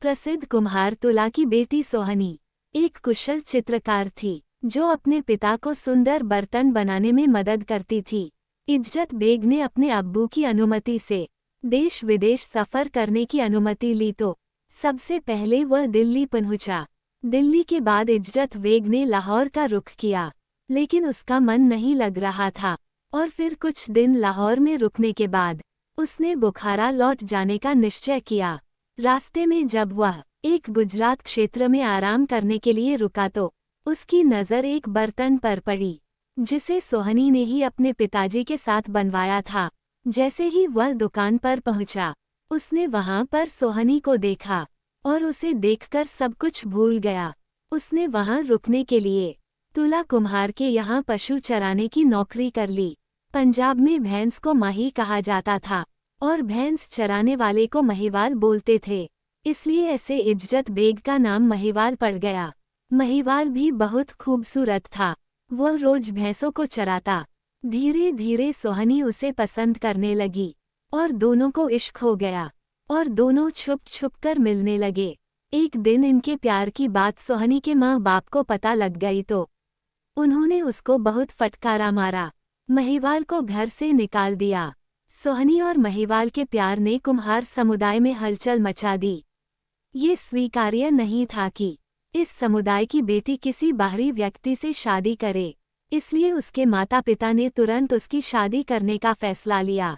प्रसिद्ध कुम्हार तुला की बेटी सोहनी एक कुशल चित्रकार थी जो अपने पिता को सुंदर बर्तन बनाने में मदद करती थी। इज्जत बेग ने अपने अब्बू की अनुमति से देश विदेश सफर करने की अनुमति ली तो सबसे पहले वह दिल्ली पहुंचा। दिल्ली के बाद इज्जत बेग ने लाहौर का रुख किया, लेकिन उसका मन नहीं लग रहा था और फिर कुछ दिन लाहौर में रुकने के बाद उसने बुखारा लौट जाने का निश्चय किया। रास्ते में जब वह एक गुजरात क्षेत्र में आराम करने के लिए रुका तो उसकी नज़र एक बर्तन पर पड़ी जिसे सोहनी ने ही अपने पिताजी के साथ बनवाया था। जैसे ही वह दुकान पर पहुंचा, उसने वहां पर सोहनी को देखा और उसे देखकर सब कुछ भूल गया। उसने वहां रुकने के लिए तुला कुम्हार के यहाँ पशु चराने की नौकरी कर ली। पंजाब में भैंस को माही कहा जाता था और भैंस चराने वाले को महिवाल बोलते थे, इसलिए ऐसे इज्जत बेग का नाम महिवाल पड़ गया। महिवाल भी बहुत खूबसूरत था। वह रोज भैंसों को चराता। धीरे धीरे सोहनी उसे पसंद करने लगी और दोनों को इश्क हो गया और दोनों छुप छुप कर मिलने लगे। एक दिन इनके प्यार की बात सोहनी के माँ बाप को पता लग गई तो उन्होंने उसको बहुत फटकारा मारा। महिवाल को घर से निकाल दिया। सोहनी और महिवाल के प्यार ने कुम्हार समुदाय में हलचल मचा दी। ये स्वीकार्य नहीं था कि इस समुदाय की बेटी किसी बाहरी व्यक्ति से शादी करे, इसलिए उसके माता पिता ने तुरंत उसकी शादी करने का फैसला लिया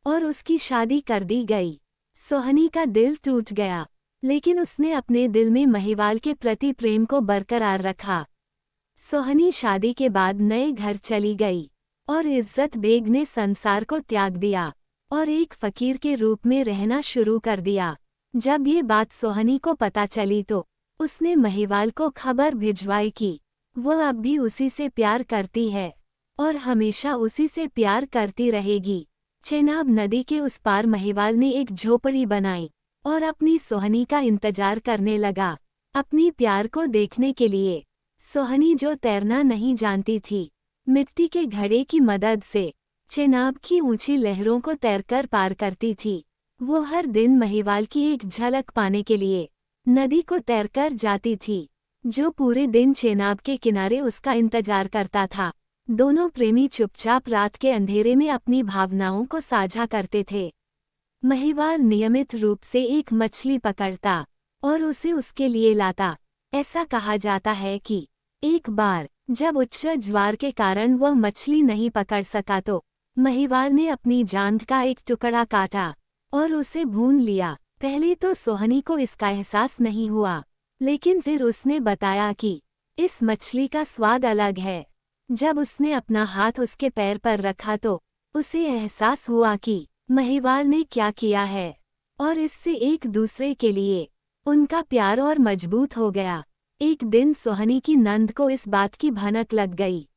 और उसकी शादी कर दी गई। सोहनी का दिल टूट गया, लेकिन उसने अपने दिल में महिवाल के प्रति प्रेम को बरकरार रखा। सोहनी शादी के बाद नए घर चली गई और इज्जत बेग ने संसार को त्याग दिया और एक फकीर के रूप में रहना शुरू कर दिया। जब ये बात सोहनी को पता चली तो उसने महिवाल को खबर भिजवाई कि वह अब भी उसी से प्यार करती है और हमेशा उसी से प्यार करती रहेगी। चेनाब नदी के उस पार महिवाल ने एक झोपड़ी बनाई और अपनी सोहनी का इंतजार करने लगा, अपनी प्यार को देखने के लिए। सोहनी जो तैरना नहीं जानती थी, मिट्टी के घड़े की मदद से चेनाब की ऊंची लहरों को तैरकर पार करती थी। वो हर दिन महिवाल की एक झलक पाने के लिए नदी को तैरकर जाती थी, जो पूरे दिन चेनाब के किनारे उसका इंतजार करता था। दोनों प्रेमी चुपचाप रात के अंधेरे में अपनी भावनाओं को साझा करते थे। महिवाल नियमित रूप से एक मछली पकड़ता और उसे उसके लिए लाता। ऐसा कहा जाता है कि एक बार जब उच्च ज्वार के कारण वह मछली नहीं पकड़ सका तो महिवाल ने अपनी जांघ का एक टुकड़ा काटा और उसे भून लिया। पहले तो सोहनी को इसका एहसास नहीं हुआ, लेकिन फिर उसने बताया कि इस मछली का स्वाद अलग है। जब उसने अपना हाथ उसके पैर पर रखा तो उसे एहसास हुआ कि महिवाल ने क्या किया है और इससे एक दूसरे के लिए उनका प्यार और मजबूत हो गया। एक दिन सोहनी की नंद को इस बात की भनक लग गई।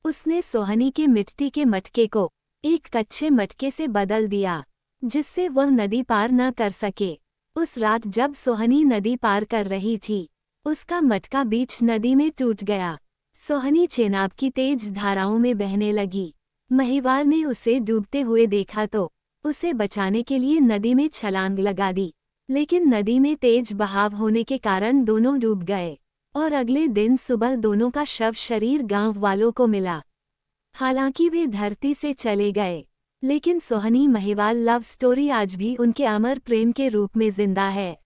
उसने सोहनी के मिट्टी के मटके को एक कच्चे मटके से बदल दिया, जिससे वह नदी पार न कर सके। उस रात जब सोहनी नदी पार कर रही थी, उसका मटका बीच नदी में टूट गया। सोहनी चेनाब की तेज धाराओं में बहने लगी। महिवाल ने उसे डूबते हुए देखा तो उसे बचाने के लिए नदी में छलांग लगा दी, लेकिन नदी में तेज बहाव होने के कारण दोनों डूब गए और अगले दिन सुबह दोनों का शव शरीर गांव वालों को मिला। हालांकि वे धरती से चले गए, लेकिन सोहनी महिवाल लव स्टोरी आज भी उनके अमर प्रेम के रूप में जिंदा है।